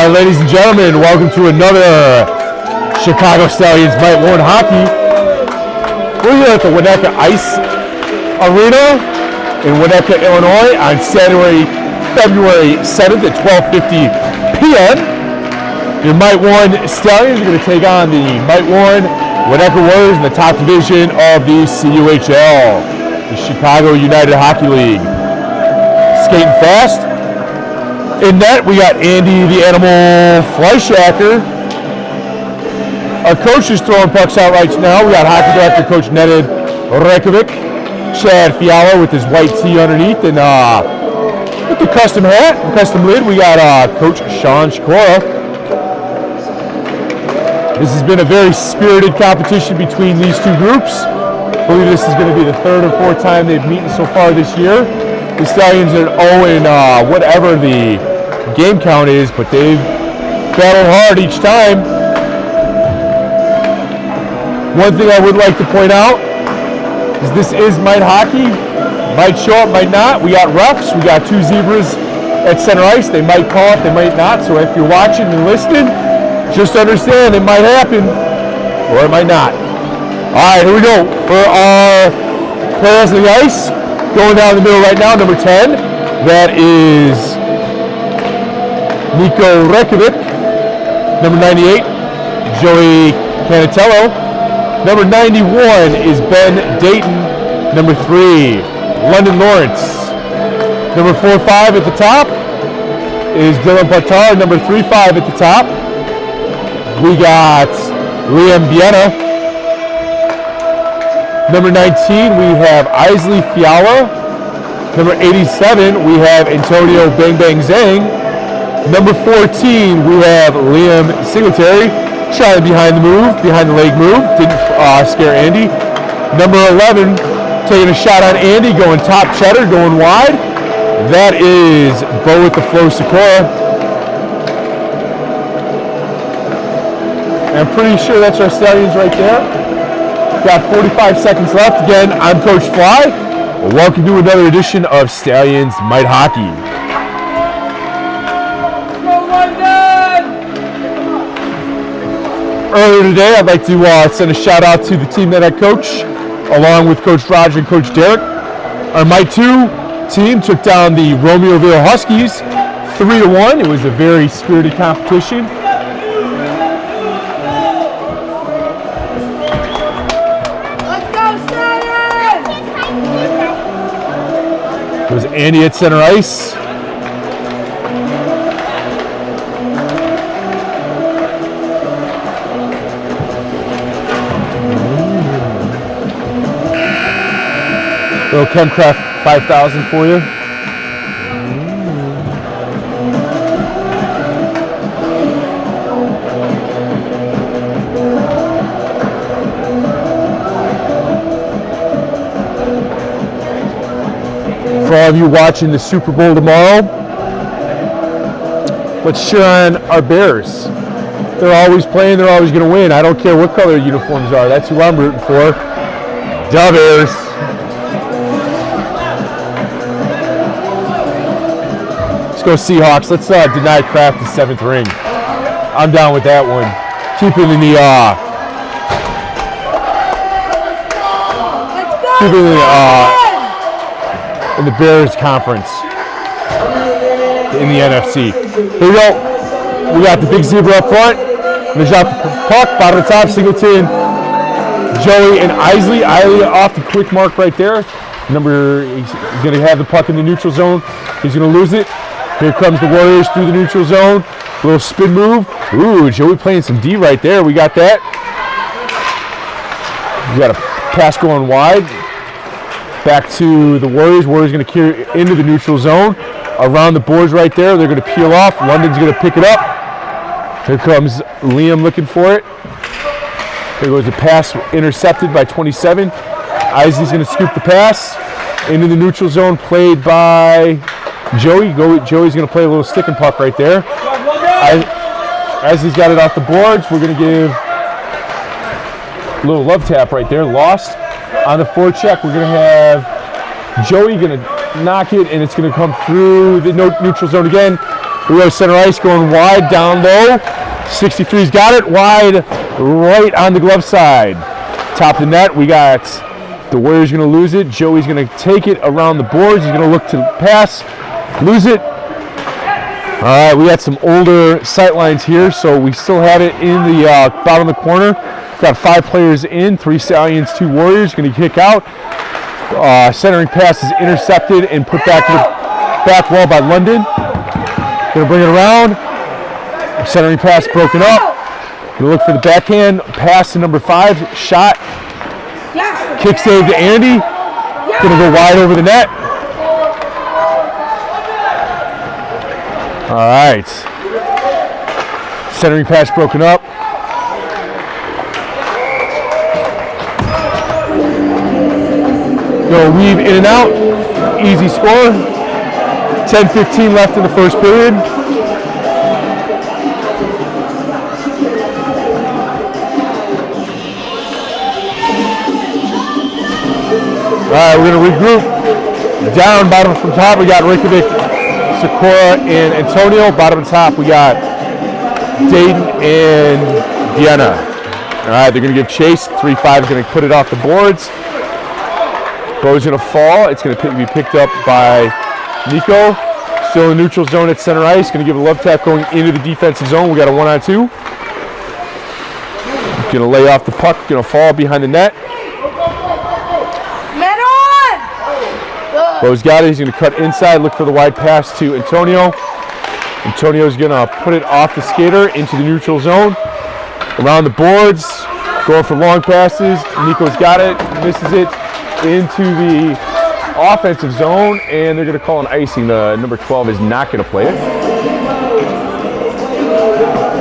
right, ladies and gentlemen, welcome to another Chicago Stallions Might Warn Hockey. We're here at the Winnetka Ice Arena in Winnetka, Illinois on February 7th at 12:50 p.m. Your Might Warn Stallions are going to take on the Might Warn Winnetka Warriors in the top division of the CUHL, the Chicago United Hockey League. Skating fast. In net, we got Andy the Animal Fleischacker. Our coach is throwing pucks out right now. We got hockey director Coach Neded Rekovic, Chad Fiala with his white tee underneath, and with the custom hat and custom lid, we got Coach Sean Shkora. This has been a very spirited competition between these two groups. I believe this is going to be the third or fourth time they've met so far this year. The Stallions are 0 in whatever the game count is, but they've battled hard each time. One thing I would like to point out is this is Might Hockey. Might show up, might not. We got refs. We got two zebras at center ice. They might call it, they might not. So if you're watching and listening, just understand it might happen or it might not. All right, here we go for our players on the ice. Going down the middle right now, number 10, that is Nico Rekovic. Number 98, Joey Canatello. Number 91 is Ben Dayton. Number 3, London Lawrence. Number 4-5 at the top is Dylan Patar. Number 3-5 at the top, we got Liam Biena. Number 19, we have Isley Fiala. Number 87, we have Antonio Bang Bang Zhang. Number 14, we have Liam Singletary. Trying behind the leg move. Didn't scare Andy. Number 11, taking a shot on Andy, going top cheddar, going wide. That is Bo with the Flow Sakura. I'm pretty sure that's our Stallions right there. Got 45 seconds left. Again, I'm Coach Fly. Welcome to another edition of Stallions Might Hockey. Go London! Earlier today, I'd like to send a shout out to the team that I coach, along with Coach Roger and Coach Derek. Our Might 2 team took down the Romeoville Huskies 3-1. It was a very spirited competition. It was Andy at center ice. Little Chemcraft 5000 for you. For all of you watching the Super Bowl tomorrow, let's cheer on our Bears. They're always playing, they're always going to win. I don't care what color uniforms are. That's who I'm rooting for. Duh, Bears. Let's go Seahawks. Let's deny Kraft the 7th ring. I'm down with that one. Keep it in the in the Bears conference in the NFC. Here we go. We got the big zebra up front. They drop the puck, bottom of the top, Singleton, Joey, and Isley. Isley off the quick mark right there. He's going to have the puck in the neutral zone. He's going to lose it. Here comes the Warriors through the neutral zone. Little spin move. Ooh, Joey playing some D right there. We got that. We got a pass going wide. Back to the Warriors. Warriors going to carry into the neutral zone. Around the boards right there. They're going to peel off. London's going to pick it up. Here comes Liam looking for it. There goes a pass intercepted by 27. Isley's going to scoop the pass into the neutral zone, played by Joey. Joey's going to play a little stick and puck right there. Isley's got it off the boards. We're going to give a little love tap right there. Lost. On the forecheck, we're going to have Joey going to knock it, and it's going to come through the neutral zone again. We have center ice going wide, down low. 63's got it, wide, right on the glove side. Top of the net, we got the Warriors going to lose it. Joey's going to take it around the boards. He's going to look to pass, lose it. All right, we got some older sight lines here, so we still have it in the bottom of the corner. Got 5 players in, 3 Stallions, 2 Warriors. Going to kick out. Centering pass is intercepted and put back to the back wall by London. Going to bring it around. Centering pass broken up. Going to look for the backhand. Pass to number 5. Shot. Kick save to Andy. Going to go wide over the net. All right. Centering pass broken up. Go weave in and out. Easy score. 10-15 left in the first period. All right, we're going to regroup. Down, bottom from top, we got Reykjavik, Sakura, and Antonio. Bottom and top, we got Dayton and Vienna. All right, they're going to give chase. 3-5 is going to put it off the boards. Bow's going to fall. It's going to be picked up by Nico. Still in the neutral zone at center ice. Going to give a love tap going into the defensive zone. We got a 1-on-2. Going to lay off the puck. Going to fall behind the net. Bow's got it. He's going to cut inside. Look for the wide pass to Antonio. Antonio's going to put it off the skater into the neutral zone. Around the boards. Going for long passes. Nico's got it. Misses it into the offensive zone, and they're going to call an icing. The number 12 is not going to play it.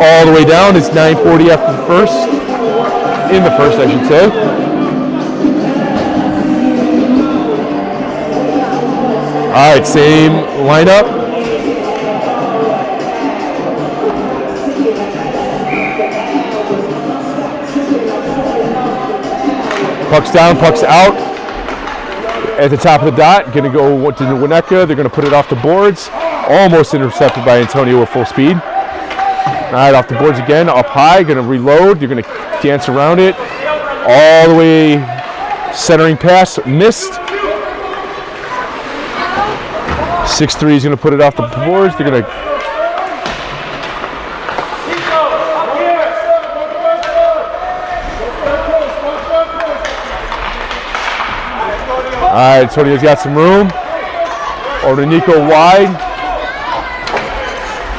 All the way down. It's 9:40 after the first. In the first, I should say. All right, same lineup. Puck's down, puck's out. At the top of the dot, going to go to the Winnetka. They're going to put it off the boards. Almost intercepted by Antonio at full speed. All right, off the boards again, up high. Going to reload. They're going to dance around it. All the way, centering pass, missed. 6-3 is going to put it off the boards. They're going to all right, Antonio's got some room. Over to Nico wide.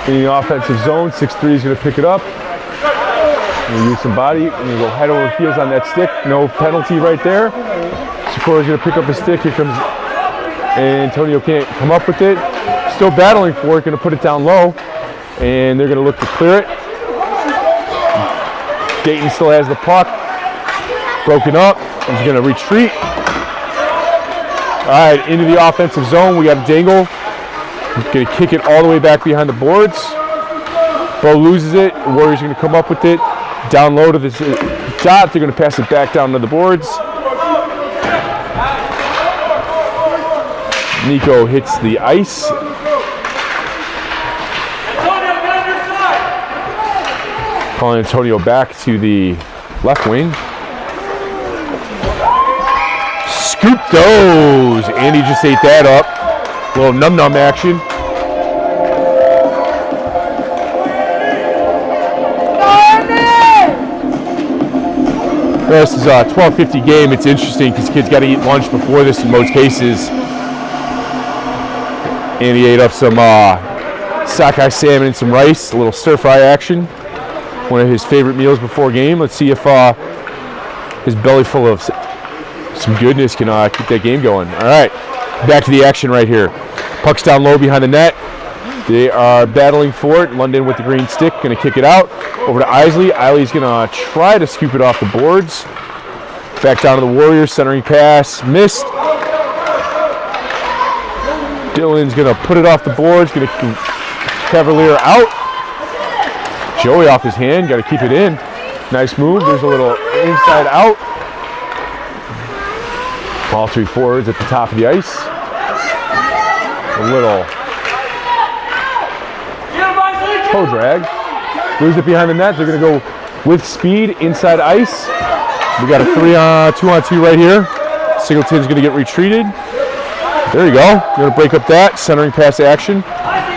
In the offensive zone, 6-3 is going to pick it up. Going to use some body. Going to go head over heels on that stick. No penalty right there. Sakura's going to pick up his stick. Here comes Antonio, can't come up with it. Still battling for it. Going to put it down low. And they're going to look to clear it. Dayton still has the puck. Broken up. He's going to retreat. All right, into the offensive zone. We got Dangle. Going to kick it all the way back behind the boards. Bo loses it. Warriors going to come up with it. Down low to the dot. They're going to pass it back down to the boards. Nico hits the ice. Calling Antonio back to the left wing. Scoop those. Andy just ate that up. A little num-num action. This is a 12:50 game. It's interesting because kids got to eat lunch before this in most cases. Andy ate up some sockeye salmon and some rice, a little stir-fry action. One of his favorite meals before game. Let's see if his belly full of some goodness can keep that game going. All right, back to the action right here. Puck's down low behind the net. They are battling for it. London with the green stick, going to kick it out. Over to Isley. Isley's going to try to scoop it off the boards. Back down to the Warriors, centering pass, missed. Dylan's going to put it off the boards, going to Cavalier out. Joey off his hand, got to keep it in. Nice move. There's a little inside out. All 3 forwards at the top of the ice. A little toe drag. Lose it behind the net. They're going to go with speed inside ice. We got a 2-on-2 right here. Singleton's going to get retreated. There you go. You're going to break up that. Centering pass action.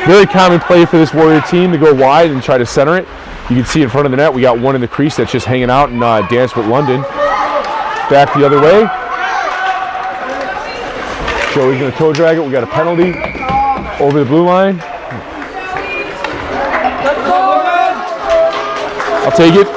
Very common play for this Warrior team to go wide and try to center it. You can see in front of the net, we got one in the crease that's just hanging out and dance with London. Back the other way. Joey's going to toe drag it. We got a penalty over the blue line. I'll take it.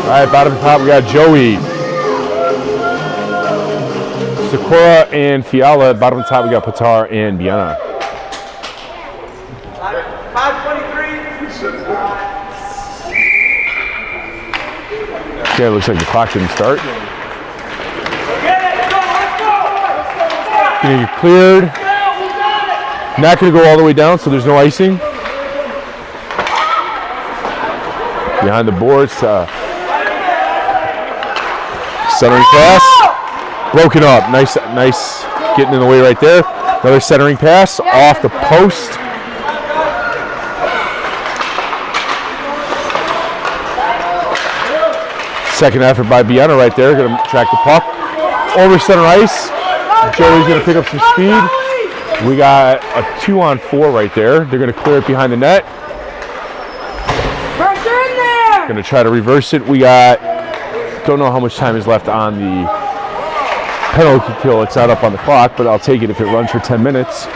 All right, bottom top, we got Joey. Sakura and Fiala. Bottom top, we got Patar and Biana. 5:23. Okay, looks like the clock didn't start. Gonna get cleared. Not gonna go all the way down, so there's no icing. Behind the boards, centering pass. Broken up. Nice getting in the way right there. Another centering pass off the post. Second effort by Biana right there. Going to track the puck. Over center ice. Joey's going to pick up some speed. We got a 2-on-4 right there. They're going to clear it behind the net. Going to try to reverse it. We got, don't know how much time is left on the penalty kill. It's not up on the clock, but I'll take it if it runs for 10 minutes.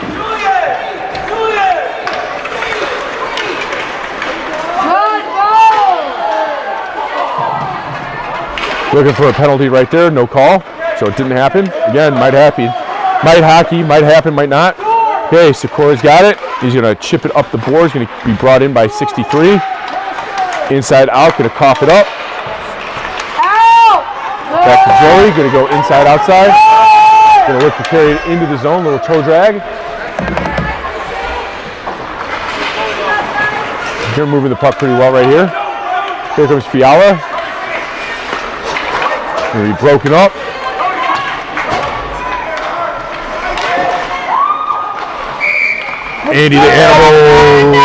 Looking for a penalty right there, no call, so it didn't happen. Again, might happen, might not. Okay, Sakura's got it. He's gonna chip it up the board. He's gonna be brought in by 63. Inside out, gonna cough it up. Back to Joey, gonna go inside outside. Gonna look to carry it into the zone, little toe drag. They're moving the puck pretty well right here. Here comes Fiala. Gonna be broken up. Andy the Animal.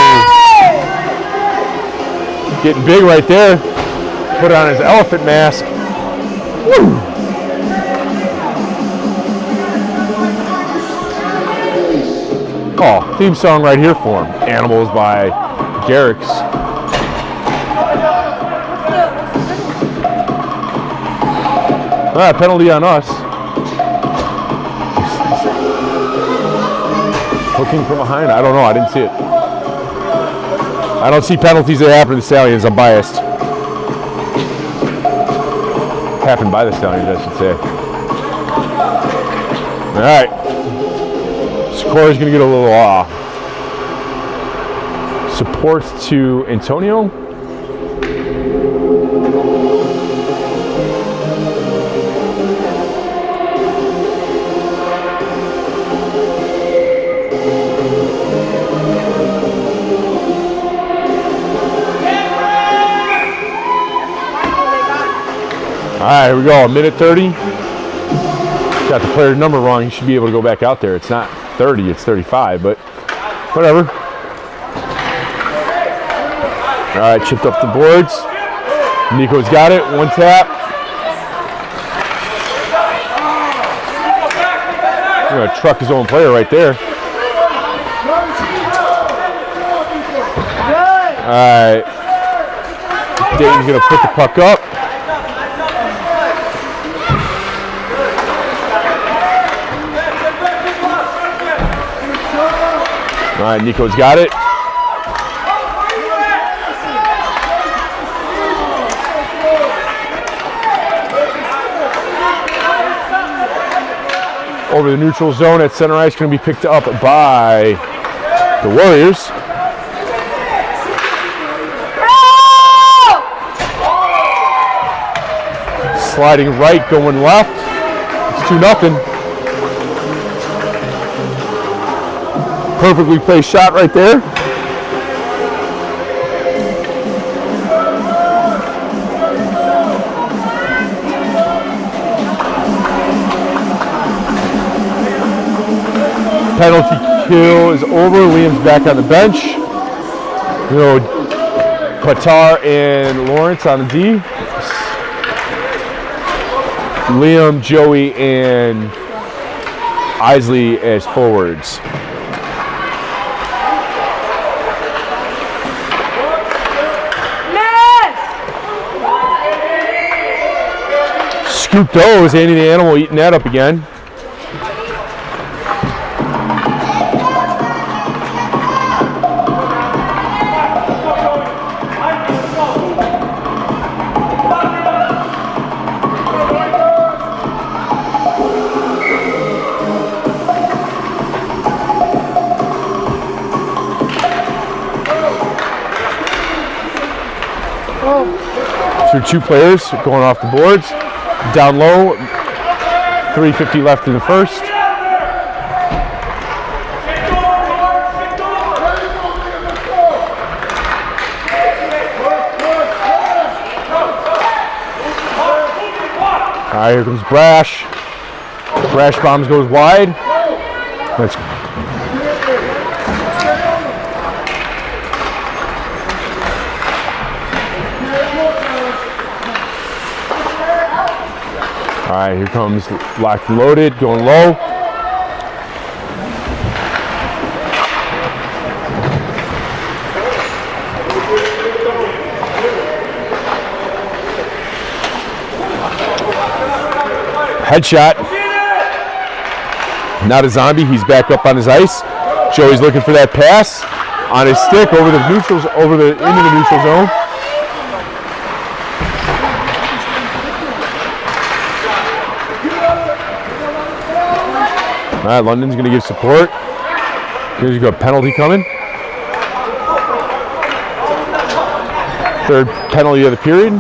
Getting big right there. Put on his elephant mask. Woo. Oh, theme song right here for him. Animals by Garrix. Penalty on us. Hooking from behind? I don't know. I didn't see it. I don't see penalties that happen to the Stallions. I'm biased. Happened by the Stallions, I should say. All right. Sakura's going to get a little support to Antonio. All right, here we go, 1:30. Got the player's number wrong. He should be able to go back out there. It's not 30, it's 35, but whatever. All right, chipped up the boards. Nico's got it, one tap. He's gonna truck his own player right there. All right, Dayton's gonna put the puck up. All right, Nico's got it. Over the neutral zone at center ice, going to be picked up by the Warriors. Sliding right, going left. It's 2-0. Perfectly placed shot right there. Penalty kill is over. Liam's back on the bench. You know, Qatar and Lawrence on the D. Liam, Joey, and Isley as forwards. Scoop those. Andy the Animal eating that up again. So two players going off the boards. Down low, 3:50 left in the first. All right, here comes Brash. Brash bombs goes wide. That's all right, here comes locked and loaded, going low. Headshot. Not a zombie, he's back up on his ice. Joey's looking for that pass on his stick over the neutrals, into the neutral zone. All right, London's going to give support. Here's a penalty coming. Third penalty of the period.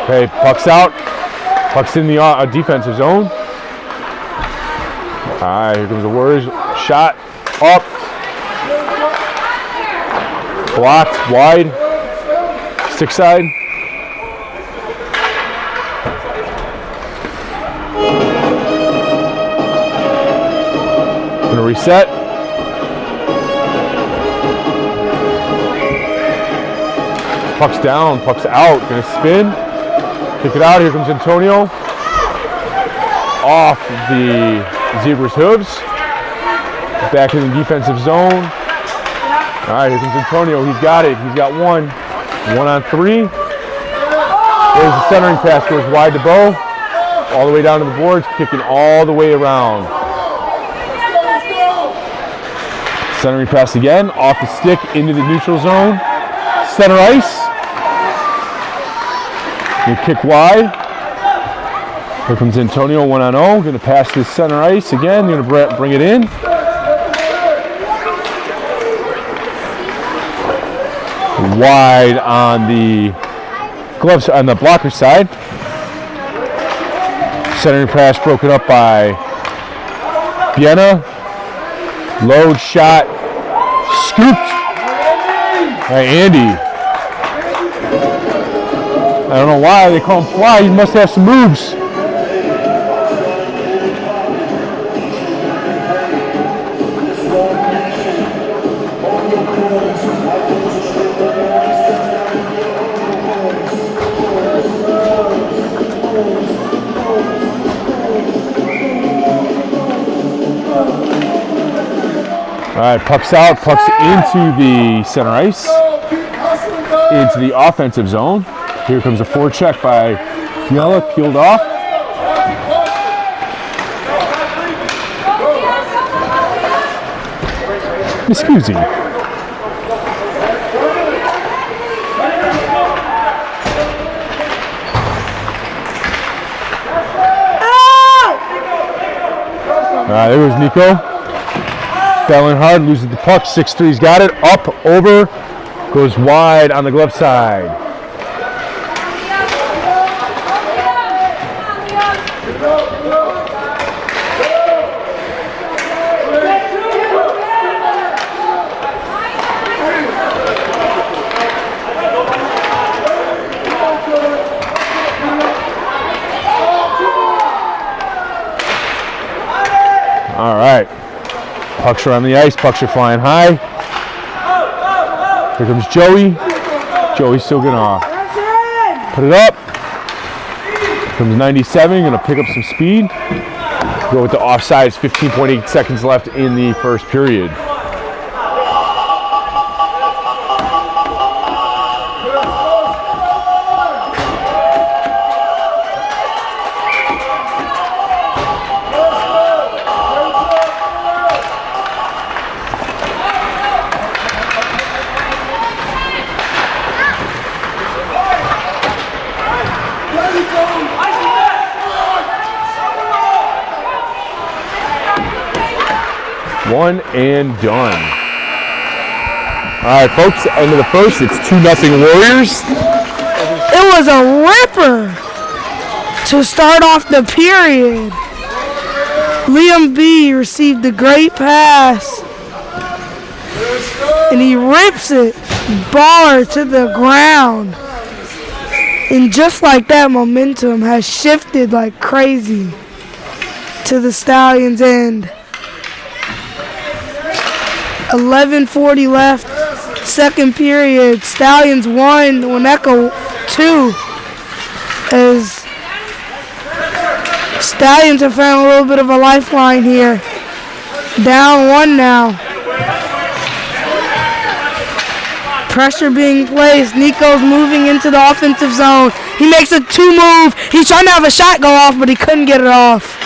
Okay, puck's out. Puck's in the defensive zone. All right, here comes the Warriors. Shot up. Blocked wide. Stick side. Gonna reset. Puck's down. Puck's out. Gonna spin. Kick it out, here comes Antonio. Off the Zebra's hooves. Back in the defensive zone. All right, here comes Antonio, he's got it, he's got one. 1-on-3. There's the centering pass, goes wide to Bo. All the way down to the boards, kicking all the way around. Centering pass again, off the stick, into the neutral zone. Center ice. Good kick wide. Here comes Antonio 1-on-0. Going to pass this center ice again. Going to bring it in. Wide on the gloves on the blocker side. Centering pass broken up by Vienna. Load shot. Scooped by Andy. I don't know why they call him Fly. He must have some moves. All right, puck's out. Puck's into the center ice. Into the offensive zone. Here comes a forecheck by Fiala, peeled off. Excuse me. There goes Nico. Battling hard, loses the puck. 6'3's got it. Up, over, goes wide on the glove side. All right. Pucks are on the ice. Pucks are flying high. Here comes Joey. Joey's still gonna put it up. Here comes 97, gonna pick up some speed. Go with the offsides. 15.8 seconds left in the first period. One and done. All right, folks, end of the first. It's 2-0 Warriors. It was a ripper to start off the period. Liam B received a great pass, and he rips it, baller to the ground. And just like that, momentum has shifted like crazy to the Stallions' end. 11:40 left, second period. Stallions 1, Winnetka 2. As Stallions have found a little bit of a lifeline here. Down 1 now. Pressure being placed. Nico's moving into the offensive zone. He makes a 2-move. He's trying to have a shot go off, but he couldn't get it off.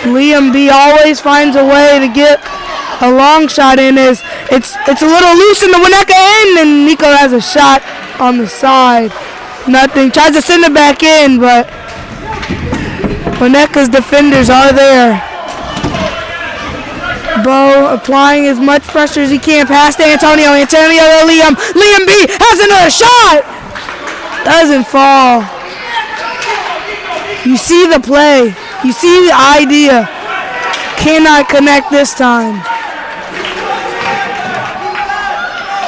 Liam B always finds a way to get a long shot in. It's a little loose in the Winnetka end, and Nico has a shot on the side. Nothing. Tries to send it back in, but Winnetka's defenders are there. Bo applying as much pressure as he can past Antonio. Antonio to Liam. Liam B has another shot. Doesn't fall. You see the play. You see the idea. Cannot connect this time.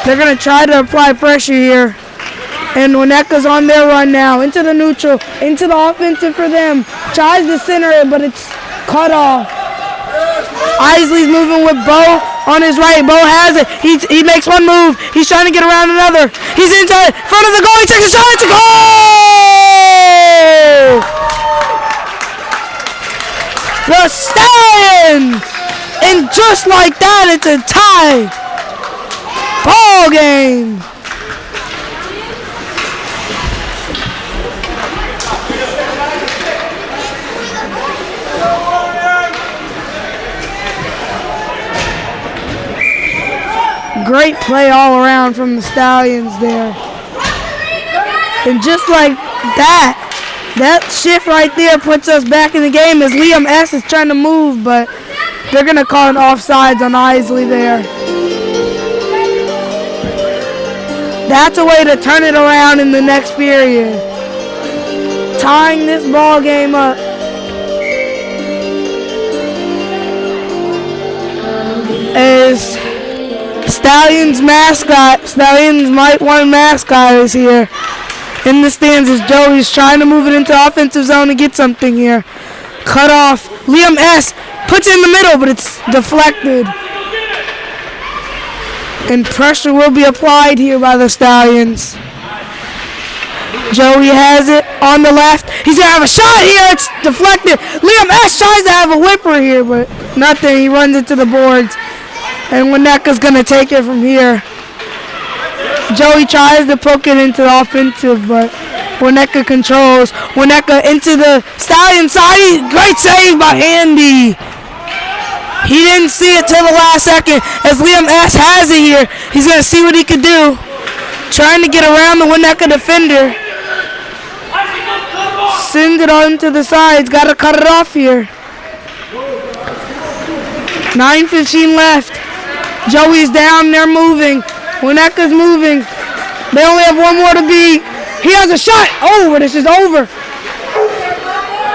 They're going to try to apply pressure here. And Winnetka's on their run now. Into the neutral. Into the offensive for them. Tries to center it, but it's cut off. Isley's moving with Bo on his right. Bo has it. He makes one move. He's trying to get around another. He's inside front of the goal. He takes a shot. It's a goal! The Stallions! And just like that, it's a tie. Ball game. Great play all around from the Stallions there. And just like that, that shift right there puts us back in the game as Liam S is trying to move, but they're going to call an offsides on Isley there. That's a way to turn it around in the next period. Tying this ball game up. As Stallions mascot, Stallions might one mascot is here in the stands as Joey's trying to move it into offensive zone to get something here. Cut off. Liam S puts it in the middle, but it's deflected. And pressure will be applied here by the Stallions. Joey has it on the left. He's going to have a shot here. It's deflected. Liam S tries to have a whipper here, but nothing. He runs into the boards. And Winnetka's going to take it from here. Joey tries to poke it into the offensive, but Winnetka controls. Winnetka into the Stallion side. Great save by Andy. He didn't see it till the last second as Liam S has it here. He's going to see what he could do. Trying to get around the Winnetka defender. sends it on to the sides. Got to cut it off here. 9:15 left. Joey's down. They're moving. Winnebago's moving. They only have one more to beat. He has a shot. Oh, but this is over.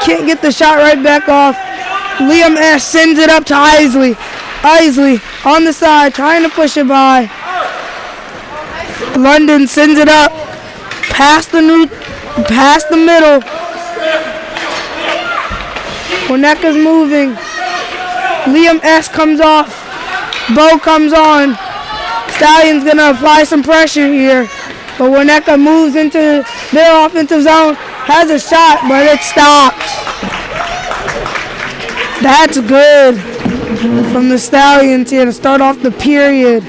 Can't get the shot right back off. Liam S. sends it up to Isley. Isley on the side, trying to push it by. London sends it up. Past the middle. Winnebago's moving. Liam S. comes off. Bo comes on. Stallions gonna apply some pressure here. But Winnebago moves into their offensive zone. Has a shot, but it stopped. That's good from the Stallions here to start off the period.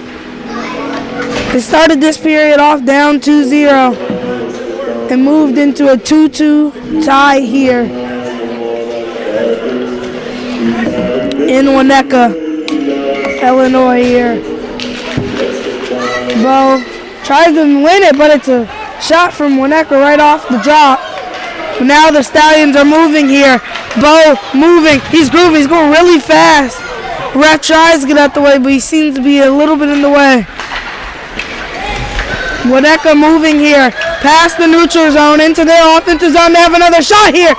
They started this period off down 2-0 and moved into a 2-2 tie here in Winnetka, Illinois here. Bo tries to win it, but it's a shot from Winnetka right off the drop. But now the Stallions are moving here. Bo moving. He's grooving. He's going really fast. Ref tries to get out the way, but he seems to be a little bit in the way. Winnetka moving here. Past the neutral zone into their offensive zone. They have another shot here.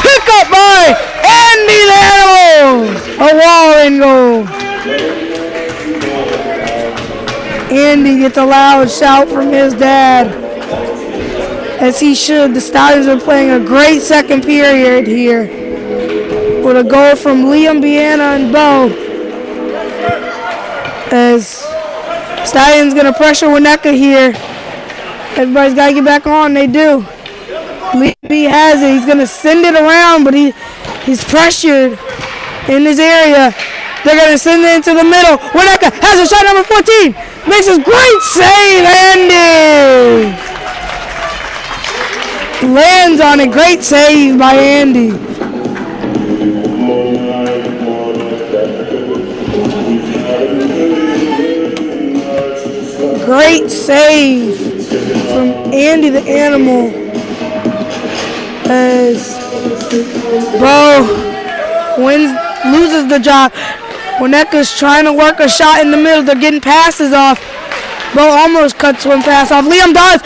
Pick up by Andy the Animal. A wall and goal. Andy gets a loud shout from his dad. As he should. The Stallions are playing a great second period here. With a goal from Liam, Biana, and Bo. As Stallions gonna pressure Winnetka here. Everybody's gotta get back on. They do. Liam B has it. He's gonna send it around, but he's pressured in his area. They're gonna send it into the middle. Winnetka has a shot, number 14. Makes a great save, Andy. Lands on it. Great save by Andy. Great save from Andy the Animal. As Bo loses the job. Winnetka's trying to work a shot in the middle. They're getting passes off. Bo almost cuts one pass off. Liam does.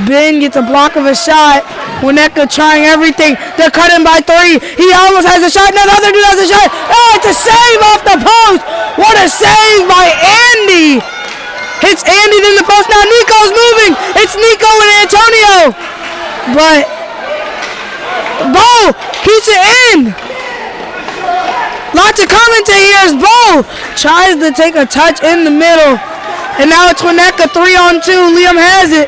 Ben gets a block of a shot. Winnetka trying everything. They're cutting by 3. He almost has a shot. No, the other dude has a shot. Oh, it's a save off the post. What a save by Andy. Hits Andy in the post. Now Nico's moving. It's Nico and Antonio. But Bo keeps it in. Lots of commentators. Bo tries to take a touch in the middle. And now it's Winnetka 3-on-2. Liam has it.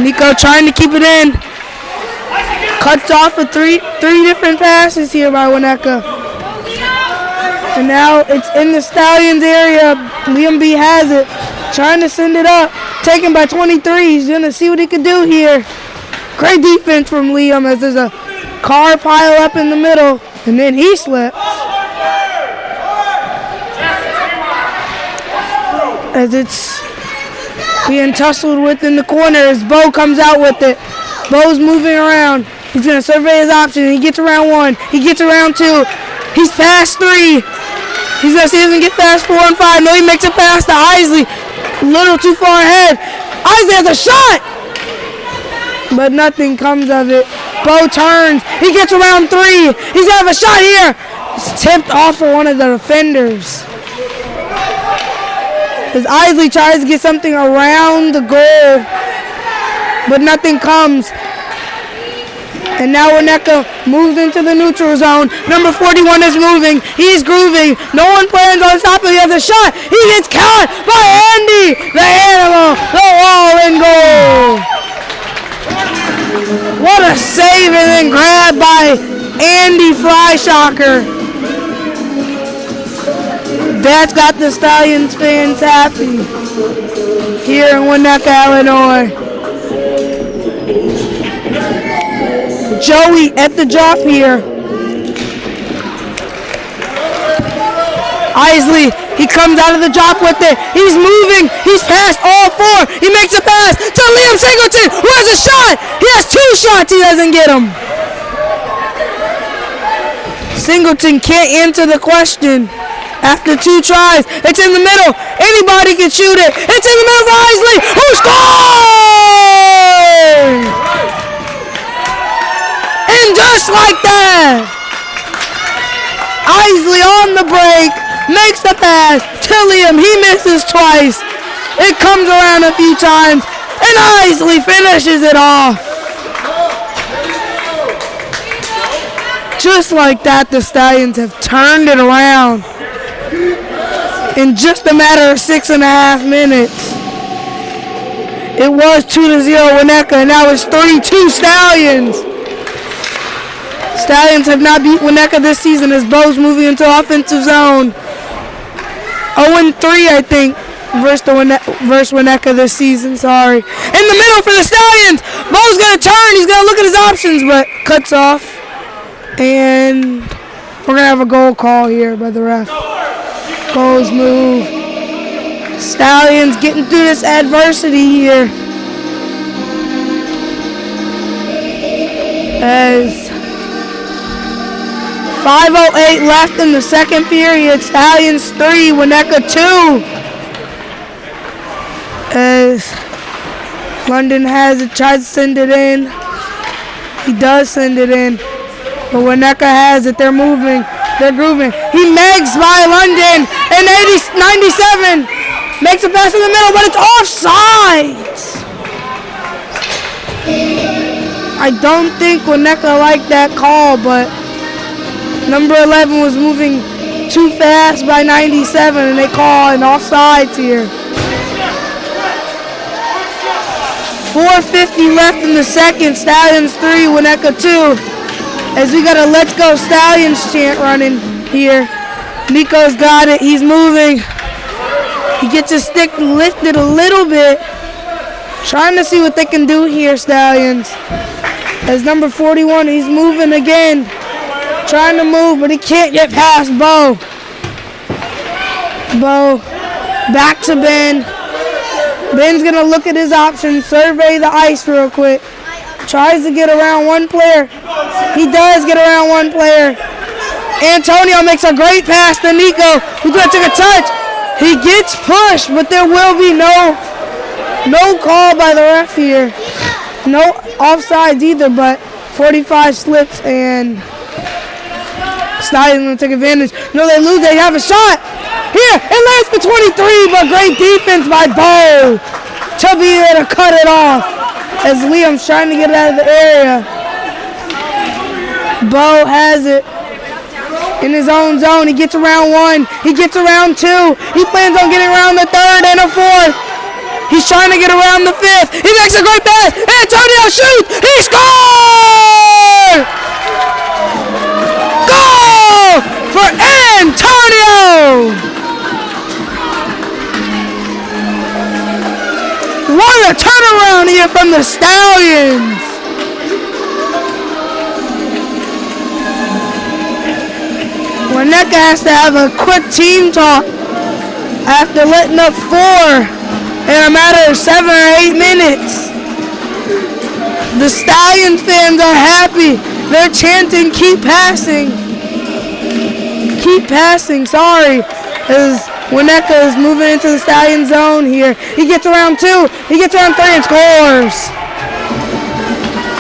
Nico trying to keep it in. Cuts off of three different passes here by Winnetka. And now it's in the Stallions area. Liam B has it. Trying to send it up. Taken by 23. He's going to see what he can do here. Great defense from Liam as there's a car pile up in the middle. And then he slips. As it's being tussled with in the corner as Bo comes out with it. Bo's moving around. He's going to survey his options. He gets around 1. He gets around 2. He's past 3. He's going to see if he can get past 4 and 5. No, he makes it past to Isley. A little too far ahead. Isley has a shot. But nothing comes of it. Bo turns. He gets around 3. He's going to have a shot here. It's tipped off of one of the defenders. As Isley tries to get something around the goal, but nothing comes. And now Winnetka moves into the neutral zone. Number 41 is moving. He's grooving. No one plans on stopping. He has a shot. He gets caught by Andy, the Animal, the wall and goal. What a save and then grab by Andy Flyshocker. That's got the Stallions fans happy here in Winnetka, Illinois. Joey at the drop here. Isley He comes out of the drop with it. He's moving. He's past all four. He makes a pass to Liam Singleton, who has a shot. He has 2 shots. He doesn't get them. Singleton can't answer the question. After 2 tries, it's in the middle. Anybody can shoot it. It's in the middle for Isley, who scores! And just like that, Isley on the break makes the pass to Liam. He misses twice. It comes around a few times, and Isley finishes it off. Just like that, the Stallions have turned it around in just a matter of 6.5 minutes. It was 2-0 Winnetka, and now it's 3-2 Stallions. Stallions have not beat Winnetka this season as Bo's moving into offensive zone. 0-3, I think, versus Winnetka this season. Sorry. In the middle for the Stallions. Bo's going to turn. He's going to look at his options, but cuts off. And we're going to have a goal call here by the ref. Bo's move. Stallions getting through this adversity here. As 5:08 left in the second period. Stallions 3, Winnetka 2. As London has it, tries to send it in. He does send it in. But Winnetka has it. They're moving. They're grooving. He megs by London. And 97 makes a pass in the middle, but it's offside. I don't think Winnetka liked that call, but number 11 was moving too fast by 97, and they call an offsides here. 4:50 left in the second. Stallions 3, Winnetka 2. As we got a Let's Go Stallions chant running here. Nico's got it. He's moving. He gets his stick lifted a little bit. Trying to see what they can do here, Stallions. As number 41, he's moving again. Trying to move, but he can't get past Bo. Bo back to Ben. Ben's going to look at his options, survey the ice real quick. Tries to get around one player. He does get around one player. Antonio makes a great pass to Nico, who's going to take a touch. He gets pushed, but there will be no call by the ref here. No offsides either, but 45 slips and Stallions going to take advantage. No, they lose. They have a shot. Here, it lands for 23, but great defense by Bo to be able to cut it off as Liam's trying to get it out of the area. Bo has it in his own zone. He gets around 1. He gets around 2. He plans on getting around the 3rd and a 4th. He's trying to get around the 5th. He makes a great pass. Antonio shoots. He scores! Goal for Antonio! What a turnaround here from the Stallions! Winnetka has to have a quick team talk after letting up 4 in a matter of 7 or 8 minutes. The Stallions fans are happy. They're chanting, keep passing. Keep passing, sorry. As Winnetka is moving into the Stallion zone here. He gets around 2. He gets around 3 and scores.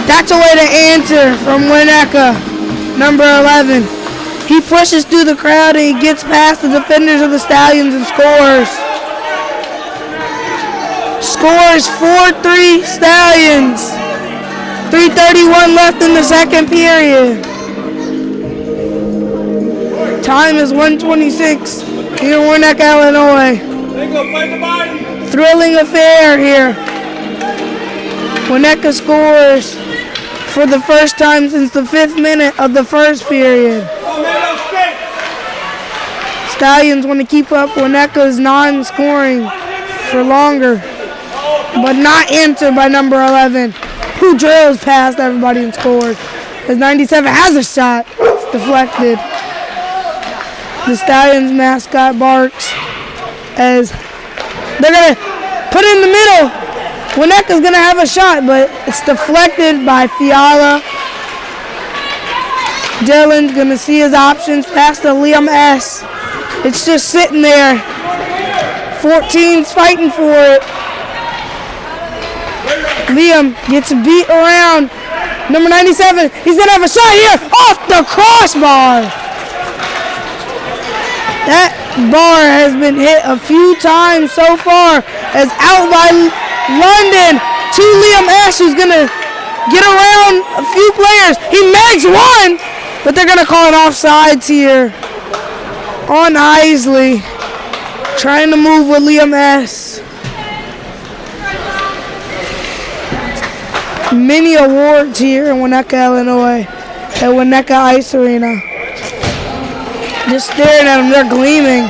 That's a way to answer from Winnetka, number 11. He pushes through the crowd and he gets past the defenders of the Stallions and scores. Scores 4-3 Stallions. 3:31 left in the second period. Time is 1:26 here in Winnetka, Illinois. Thrilling affair here. Winnetka scores for the first time since the 5th minute of the first period. Stallions want to keep up Winnetka's non-scoring for longer, but not answered by number 11, who drills past everybody and scores. As 97 has a shot, it's deflected. The Stallions mascot barks. as they're going to put it in the middle. Winnebago's going to have a shot, but it's deflected by Fiala. Dylan's going to see his options, pass to Liam S. It's just sitting there. 14's fighting for it. Liam gets beat around. Number 97, he's going to have a shot here off the crossbar. That bar has been hit a few times so far as out by London to Liam S, who's going to get around a few players. He makes one, but they're going to call it offsides here on Isley. Trying to move with Liam S. Many awards here in Winnetka, Illinois, at Winnetka Ice Arena. Just staring at them, they're gleaming.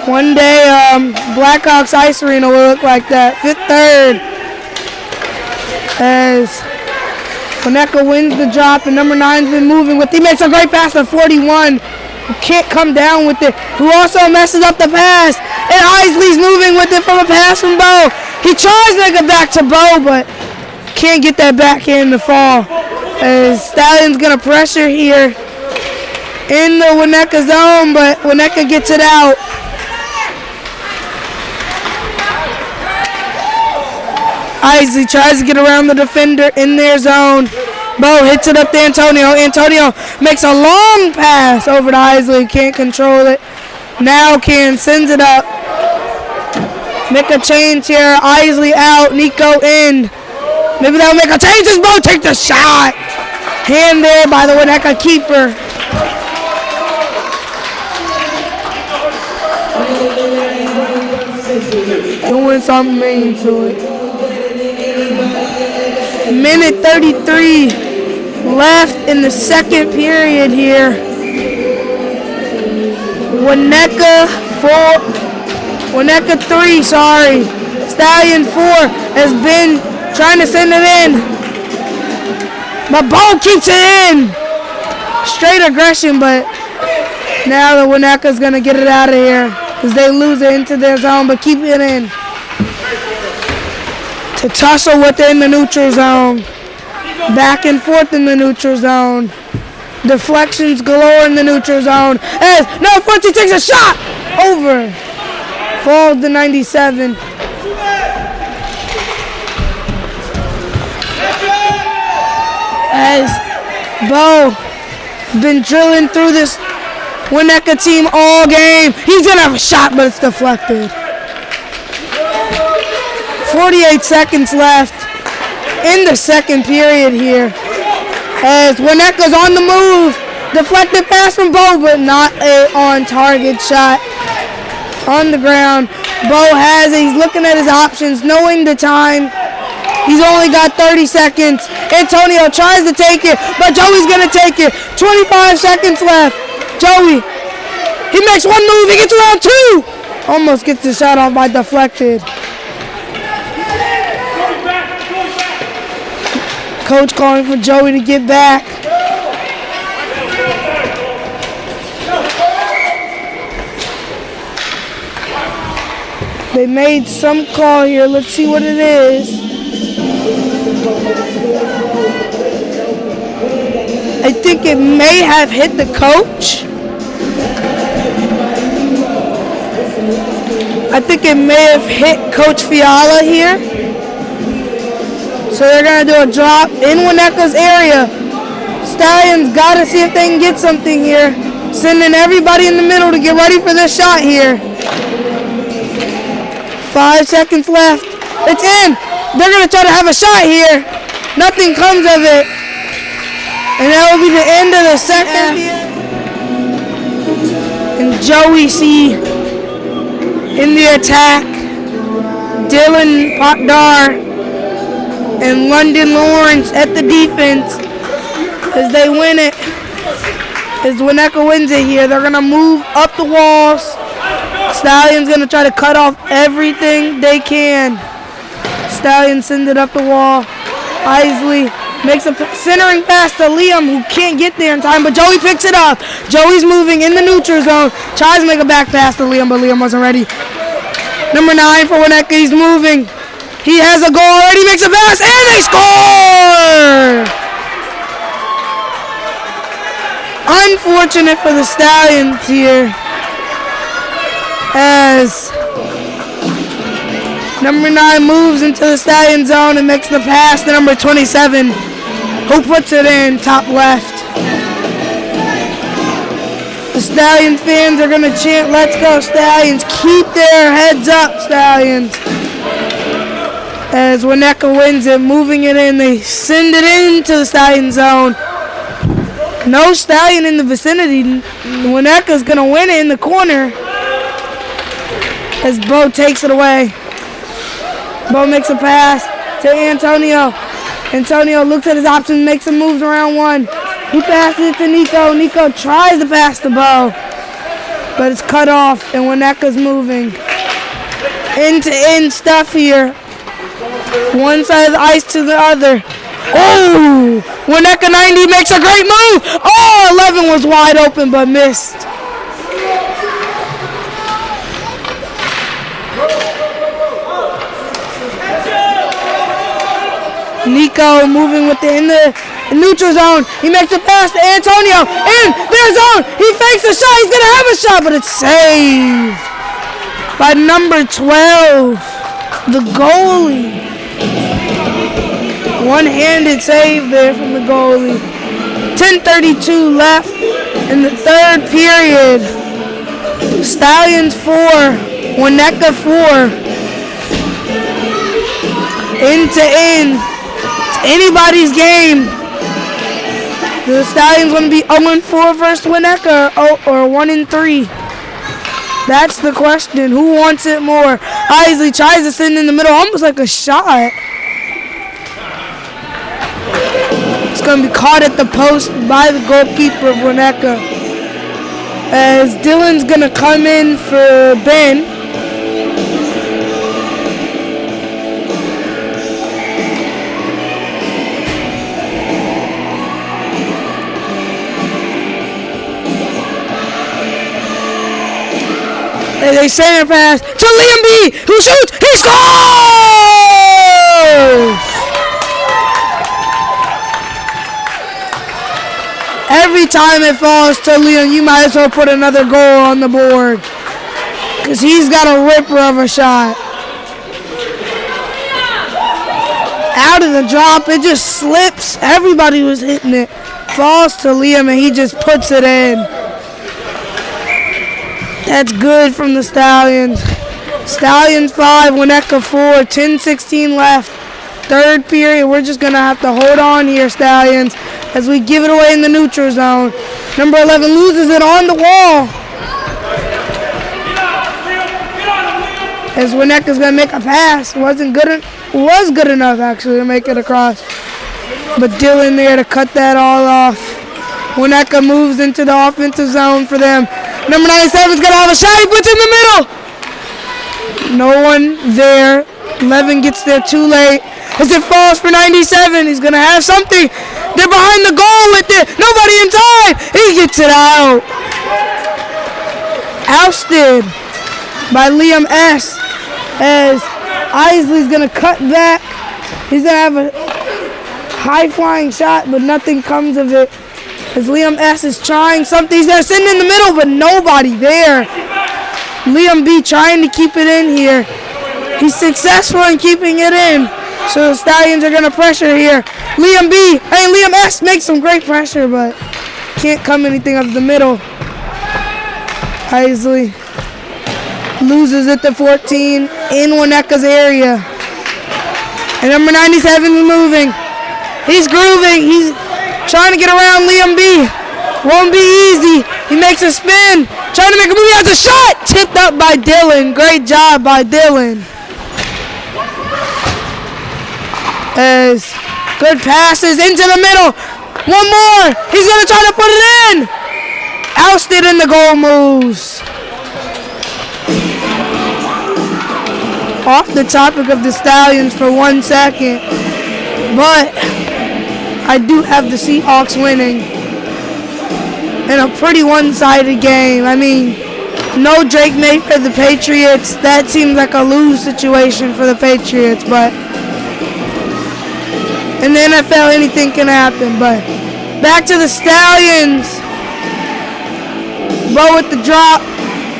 One day, Blackhawks Ice Arena will look like that. 5th third, as Winnetka wins the drop, and number 9's been moving with. He makes a great pass to 41, who can't come down with it, who also messes up the pass, and Isley's moving with it from a pass from Bo. He tries to get back to Bo, but can't get that backhand to fall. As Stallions gonna pressure here in the Winnetka zone, but Winnetka gets it out. Isley tries to get around the defender in their zone. Bo hits it up to Antonio. Antonio makes a long pass over to Isley. Can't control it. Now sends it up. Make a change here. Isley out. Nico in. Maybe that'll make a change as Bo take the shot. Hand there by the Winnetka keeper. Doing something mean to it. Minute 33 left in the second period here. Winnetka 3, Stallion 4 has been trying to send it in. But Bo keeps it in. Straight aggression, but now the Winnetka's going to get it out of here because they lose it into their zone, but keep it in. To tussle within the neutral zone. Back and forth in the neutral zone. Deflections galore in the neutral zone. As no, Fonzie takes a shot over. Falls to 97. As Bo been drilling through this Winnetka team all game. He's gonna have a shot, but it's deflected. 48 seconds left in the second period here. As Winnetka's on the move. Deflected pass from Bo, but not a on-target shot. On the ground. Bo has it. He's looking at his options, knowing the time. He's only got 30 seconds. Antonio tries to take it, but Joey's going to take it. 25 seconds left. Joey, he makes one move. He gets around 2. Almost gets the shot off by deflected. Coach calling for Joey to get back. They made some call here. Let's see what it is. I think it may have hit the coach. I think it may have hit Coach Fiala here. So they're going to do a drop in Winnetka's area. Stallions got to see if they can get something here. Sending everybody in the middle to get ready for this shot here. 5 seconds left. It's in. They're going to try to have a shot here. Nothing comes of it. And that will be the end of the second here. And Joey C in the attack. Dylan Potdar and London Lawrence at the defense as they win it. As Winnetka wins it here, they're going to move up the walls. Stallions going to try to cut off everything they can. Stallions send it up the wall. Isley makes a centering pass to Liam, who can't get there in time, but Joey picks it up. Joey's moving in the neutral zone. Tries to make a back pass to Liam, but Liam wasn't ready. Number 9 for Winnetka. He's moving. He has a goal already. Makes a pass, and they score! Unfortunate for the Stallions here, as number 9 moves into the Stallion zone and makes the pass to number 27, who puts it in top left. The Stallion fans are going to chant, "Let's go Stallions." Keep their heads up, Stallions. As Winnetka wins it, moving it in, they send it into the Stallion zone. No Stallion in the vicinity. Winnetka's going to win it in the corner as Bo takes it away. Bo makes a pass to Antonio. Antonio looks at his options, makes some moves around one. He passes it to Nico. Nico tries to pass the Bo, but it's cut off, and Winnetka's moving. End-to-end stuff here. One side of the ice to the other. Oh! Winnetka 90 makes a great move. Oh, 11 was wide open but missed. Nico moving in the neutral zone. He makes a pass to Antonio in their zone. He fakes a shot. He's going to have a shot, but it's saved by number 12, the goalie. One-handed save there from the goalie. 10:32 left in the third period. Stallions 4, Winnetka 4. End to end. It's anybody's game. The Stallions want to be 0-4 versus Winnetka or 1-3. That's the question. Who wants it more? Isley tries to send in the middle, almost like a shot. It's going to be caught at the post by the goalkeeper of Winnetka. As Dylan's going to come in for Ben. And they center pass to Liam B, who shoots. He scores! Every time it falls to Liam, you might as well put another goal on the board, because he's got a ripper of a shot. Out of the drop, it just slips. Everybody was hitting it. Falls to Liam, and he just puts it in. That's good from the Stallions. Stallions 5, Winnetka 4, 10:16 left. Third period, we're just going to have to hold on here, Stallions, as we give it away in the neutral zone. Number 11 loses it on the wall. As Winnetka's going to make a pass. Was good enough, actually, to make it across. But Dylan there to cut that all off. Winnetka moves into the offensive zone for them. Number 97's going to have a shot. He puts it in the middle. No one there. 11 gets there too late. As it falls for 97, he's going to have something. They're behind the goal with it. Nobody inside. He gets it out. Ousted by Liam S. As Isley's going to cut back. He's going to have a high-flying shot, but nothing comes of it. As Liam S. is trying something. He's going to send it in the middle, but nobody there. Liam B. trying to keep it in here. He's successful in keeping it in. So the Stallions are going to pressure here. Liam S. makes some great pressure, but can't come anything of the middle. Isley loses it to 14 in Winnetka's area. And number 97 is moving. He's grooving. He's trying to get around Liam B. Won't be easy. He makes a spin. Trying to make a move. He has a shot. Tipped up by Dylan. Great job by Dylan. As good passes into the middle. One more. He's going to try to put it in. Ousted in the goal moves. Off the topic of the Stallions for 1 second. But I do have the Seahawks winning in a pretty one-sided game. I mean, No Drake May for the Patriots. That seems like a lose situation for the Patriots, but in the NFL, anything can happen. But back to the Stallions. Bo with the drop.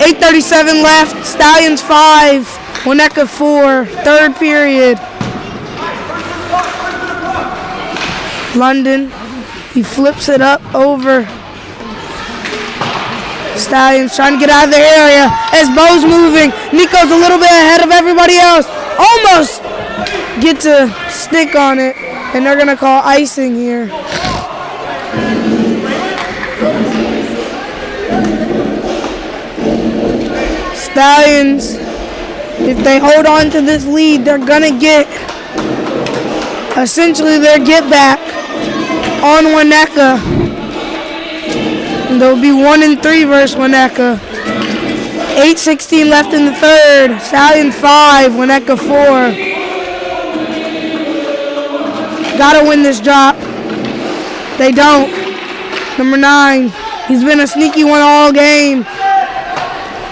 8:37 left. Stallions 5. Winnetka 4. Third period. London. He flips it up over. Stallions trying to get out of the area as Bo's moving. Nico's a little bit ahead of everybody else. Almost gets a stick on it, and they're going to call icing here. Stallions, if they hold on to this lead, they're going to get essentially their get back on Winnetka. And they'll be 1-3 versus Winnetka. 8:16 left in the third. Stallions 5, Winnetka 4. Gotta win this drop. They don't. Number 9. He's been a sneaky one all game.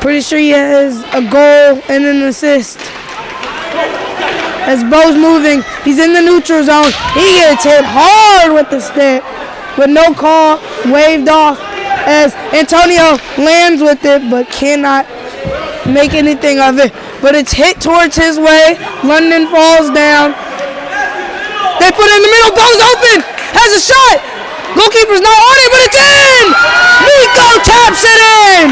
Pretty sure he has a goal and an assist. As Bo's moving, he's in the neutral zone. He gets hit hard with the stick, but no call, waved off as Antonio lands with it, but cannot make anything of it. But it's hit towards his way. London falls down. They put it in the middle. Bo's open. Has a shot. Goalkeeper's not on it, but it's in. Nico taps it in.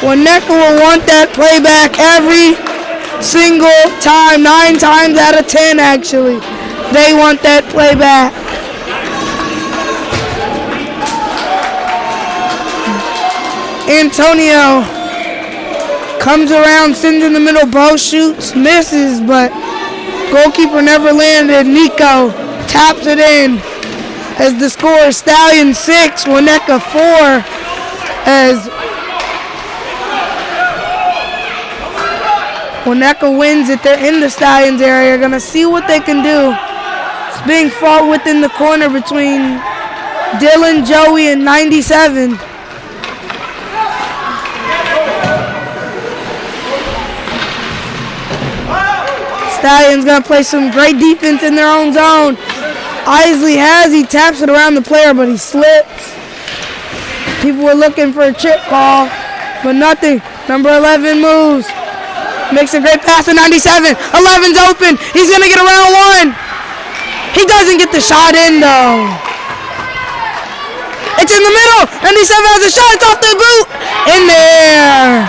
Winnetka will want that playback every single time. 9 times out of 10, actually. They want that playback. Antonio comes around, sends in the middle. Bo shoots, misses, but goalkeeper never landed. Nico taps it in as the score is Stallions 6, Winnetka 4. As Winnetka wins it, they're in the Stallions area. Gonna see what they can do. It's being fought within the corner between Dylan, Joey, and 97. Stallions gonna play some great defense in their own zone. Isley he taps it around the player, but he slips. People were looking for a chip call, but nothing. Number 11 moves. Makes a great pass to 97. 11's open. He's going to get around 1. He doesn't get the shot in, though. It's in the middle. 97 has a shot. It's off the boot. In there.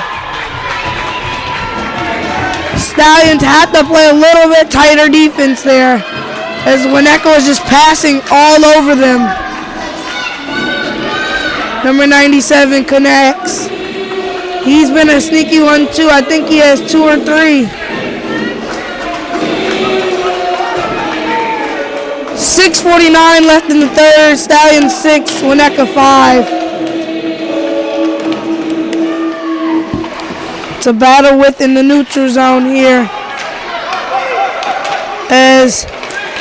Stallions had to play a little bit tighter defense there, as Winnetka was just passing all over them. Number 97 connects. He's been a sneaky one too. I think he has 2 or 3. 6:49 left in the third. Stallions 6, Winnetka 5. It's a battle within the neutral zone here, as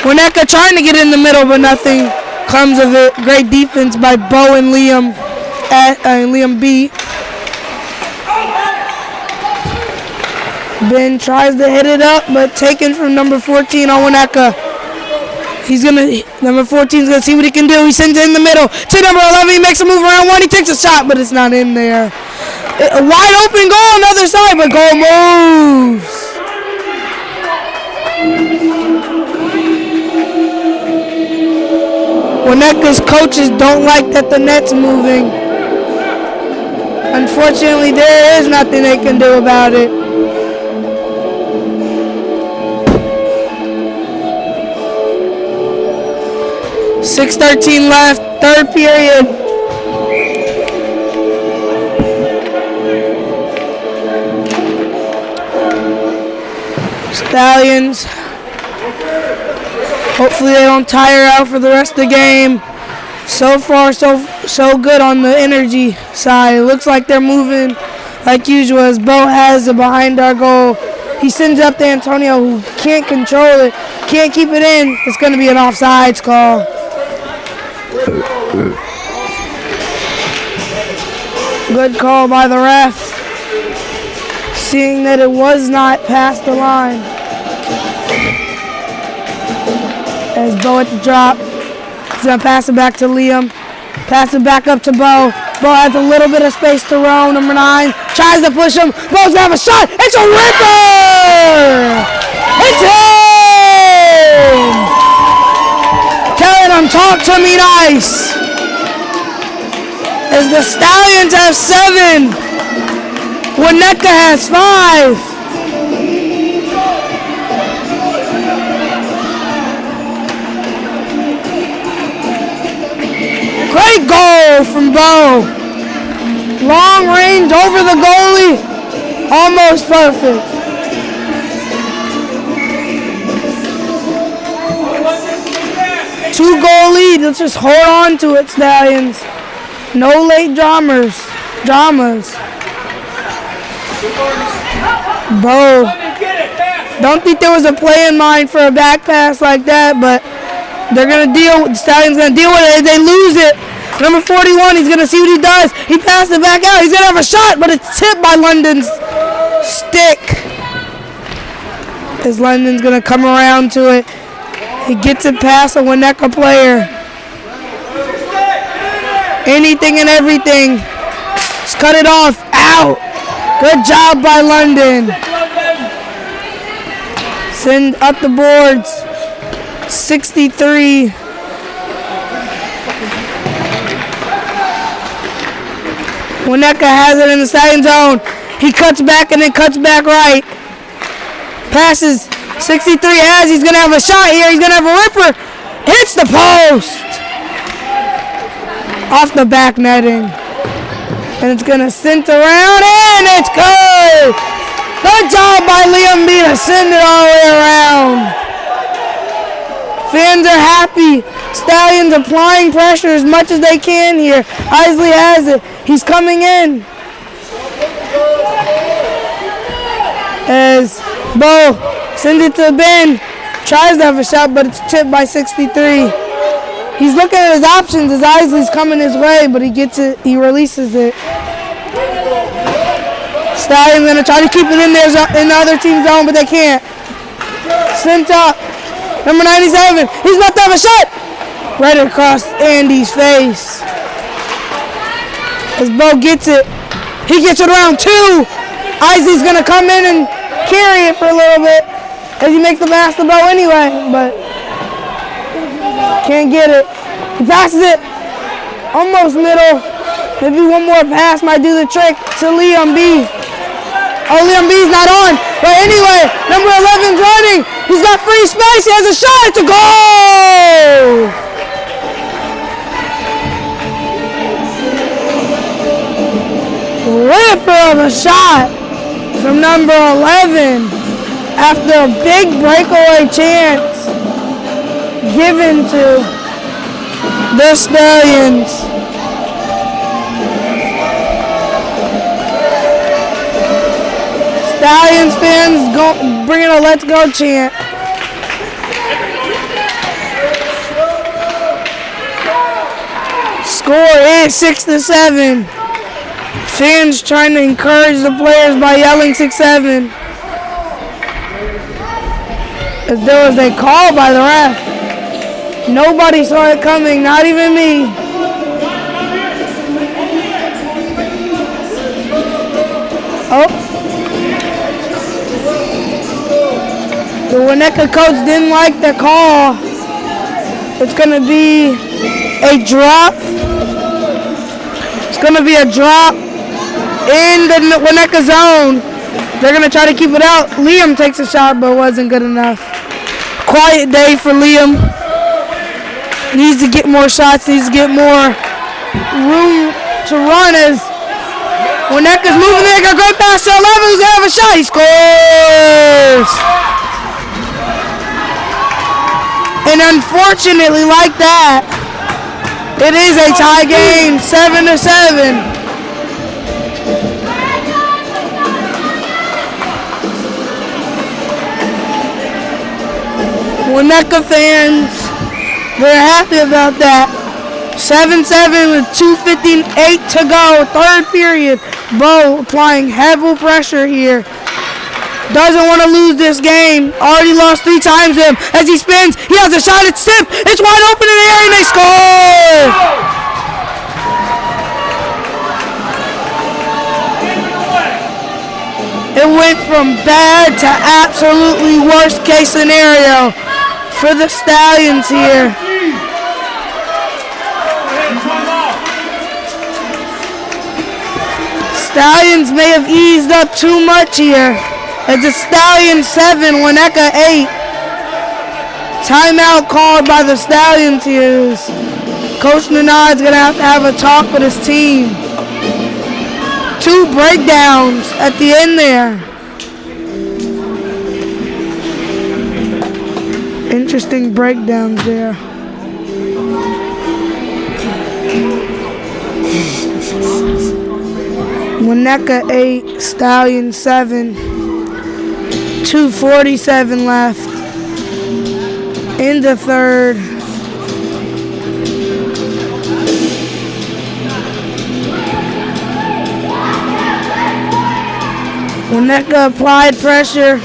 Winnetka trying to get in the middle, but nothing comes of it. Great defense by Bo and Liam Liam B. Ben tries to hit it up, but taken from number 14 on Winnetka. Number 14's gonna see what he can do. He sends it in the middle to number 11. He makes a move around 1. He takes a shot, but it's not in there. A wide open goal on the other side, but goal moves. Winnetka's coaches don't like that the net's moving. Unfortunately, there is nothing they can do about it. .6:13 left, third period. Stallions. Hopefully they don't tire out for the rest of the game. So far, so good on the energy side. It looks like they're moving like usual, as Bo has it behind our goal. He sends up to Antonio, who can't control it, can't keep it in. It's going to be an offsides call. Good call by the ref. Seeing that it was not past the line. As Bo at the drop. He's going to pass it back to Liam. Pass it back up to Bo. Bo has a little bit of space to roam. Number 9 tries to push him. Bo's going to have a shot. It's a ripper! It's in! Telling him, talk to me nice. As the Stallions have 7. Winnetka has 5. Great goal from Bo. Long range over the goalie. Almost perfect. Two-goal lead. Let's just hold on to it, Stallions. No late dramas. Bo. Don't think there was a play in mind for a back pass like that, but they're going to deal with the Stallions going to deal with it. If they lose it, number 41, he's going to see what he does. He passed it back out. He's going to have a shot, but it's tipped by London's stick. As London's going to come around to it. He gets it past a Winnetka player. Anything and everything. Just cut it off. Out. Good job by London. Send up the boards. 63. Winnetka has it in the Stallion zone. He cuts back and then cuts back right. Passes. 63 has. He's going to have a shot here. He's going to have a ripper. Hits the post. Off the back netting. And it's going to send around, and it's good. Good job by Liam B to send it all the way around. Fans are happy. Stallions applying pressure as much as they can here. Isley has it. He's coming in. As Bo sends it to Ben. Tries to have a shot, but it's tipped by 63. He's looking at his options as Isley's coming his way, but he gets it. He releases it. Stallions going to try to keep it in there in the other team's zone, but they can't. Sent up. Number 97. He's about to have a shot. Right across Andy's face. As Bo gets it. He gets it around 2. Isley's going to come in and carry it for a little bit as he makes the pass to Bo anyway, but can't get it. He passes it almost middle. Maybe one more pass might do the trick to Liam B. Oh, Liam B's not on. But anyway, number 11's running. He's got free space. He has a shot. It's a goal. Ripper of a shot from number 11 after a big breakaway chance given to the Stallions. Stallions fans bringing a let's go chant. Score is 6-7. Fans trying to encourage the players by yelling 6-7. As there was a call by the ref. Nobody saw it coming, not even me. Oh. The Winnetka coach didn't like the call. It's going to be a drop. It's going to be a drop in the Winnetka zone. They're going to try to keep it out. Liam takes a shot, but it wasn't good enough. Quiet day for Liam. Needs to get more shots. Needs to get more room to run as Winnetka's moving there. Got a great pass to 11. Who's going to have a shot? He scores. And unfortunately, like that, it is a tie game, 7-7. Winnetka fans, they're happy about that. 7-7 with 2:58 to go. Third period. Bo applying heavy pressure here. Doesn't want to lose this game. Already lost 3 times to him. As he spins, he has a shot. It's tipped. It's wide open in the air, and they score! It went from bad to absolutely worst case scenario for the Stallions here. Stallions may have eased up too much here. It's a Stallions 7, Winnetka 8. Timeout called by the Stallions here. Coach Nanad's going to have a talk with his team. 2 breakdowns at the end there. Interesting breakdowns there. Winnetka 8, Stallion 7. 2:47 left in the third. Winnetka applied pressure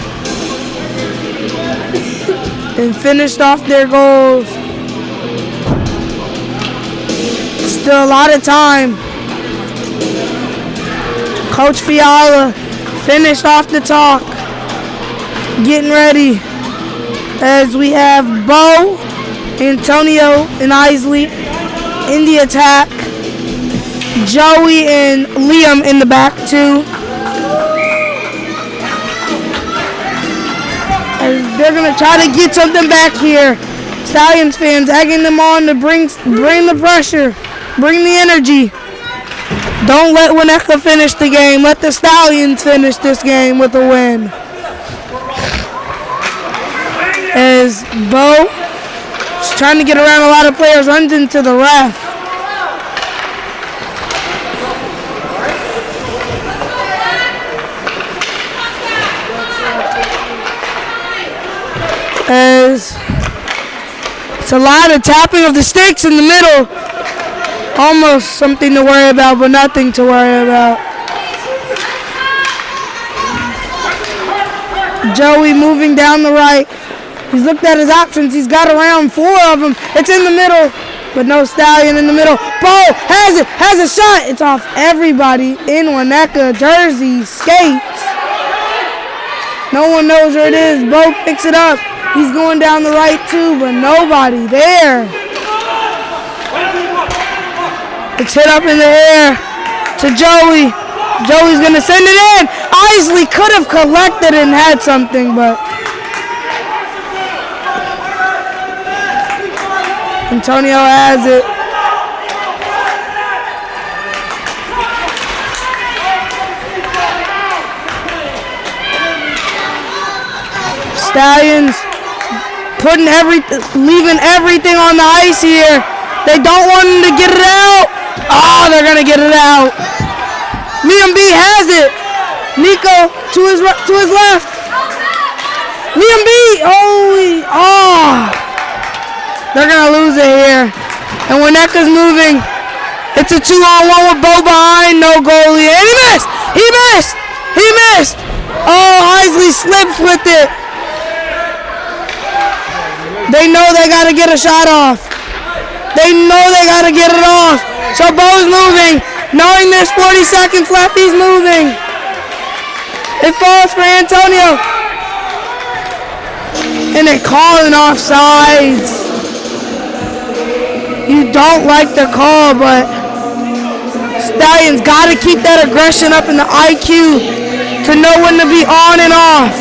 and finished off their goals. Still a lot of time. Coach Fiala finished off the talk. Getting ready as we have Bo, Antonio, and Isley in the attack. Joey and Liam in the back too. As they're gonna try to get something back here. Stallions fans egging them on to bring the pressure, bring the energy. Don't let Winnetka finish the game. Let the Stallions finish this game with a win. As Bo is trying to get around a lot of players, runs into the ref. As it's a lot of tapping of the sticks in the middle. Almost something to worry about, but nothing to worry about. Joey moving down the right. He's looked at his options. He's got around 4 of them. It's in the middle, but no Stallion in the middle. Bo has it, has a shot. It's off everybody in Winnetka jersey, skates. No one knows where it is. Bo picks it up. He's going down the right too, but nobody there. It's hit up in the air to Joey. Joey's going to send it in. Isley could have collected and had something, but Antonio has it. Stallions leaving everything on the ice here. They don't want him to get it out. Oh, they're going to get it out. Liam B has it. Nico to his left. Liam B. They're going to lose it here. And Winnetka's moving. It's a 2-on-1 with Bo behind. No goalie. And he missed. He missed. He missed. Oh, Isley slips with it. They know they got to get a shot off. They know they got to get it off. So Bo's moving. Knowing there's 40 seconds left, he's moving. It falls for Antonio. And they're calling offsides. You don't like the call, but Stallions got to keep that aggression up in the IQ to know when to be on and off.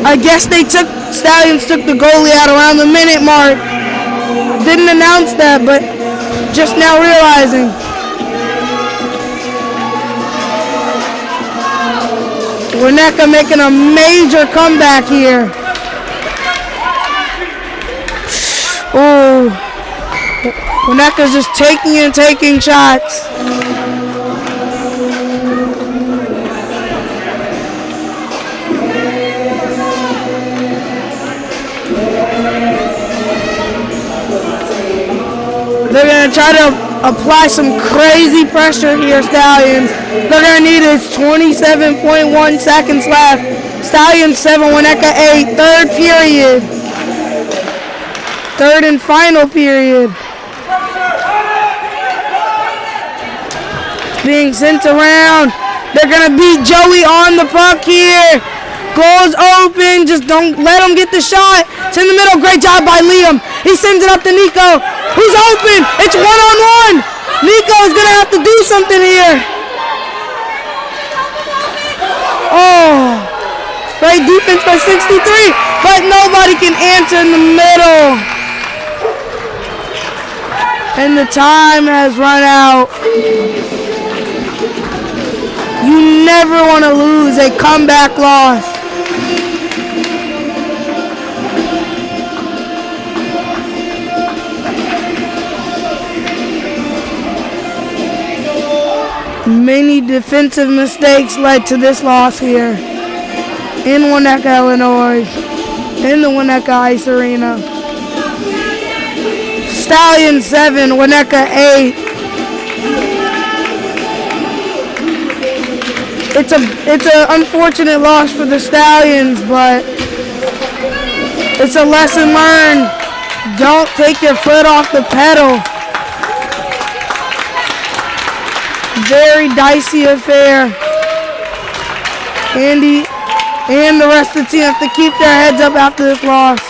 I guess Stallions took the goalie out around the minute mark. Didn't announce that, but just now realizing. Winnetka making a major comeback here. Oh, Winnetka's just taking shots. They're going to try to apply some crazy pressure here, Stallions. They're going to need is 27.1 seconds left. Stallions 7, Winnetka 8. Third period. Third and final period. Being sent around. They're going to beat Joey on the puck here. Goes open. Just don't let him get the shot. It's in the middle. Great job by Liam. He sends it up to Nico. Who's open? It's one-on-one. Nico is going to have to do something here. Oh. Great defense by 63. But nobody can answer in the middle. And the time has run out. You never want to lose a comeback loss. Many defensive mistakes led to this loss here in Winnetka, Illinois, in the Winnetka Ice Arena. Stallions 7, Winnetka 8. It's an unfortunate loss for the Stallions, but it's a lesson learned. Don't take your foot off the pedal. Very dicey affair. Andy and the rest of the team have to keep their heads up after this loss.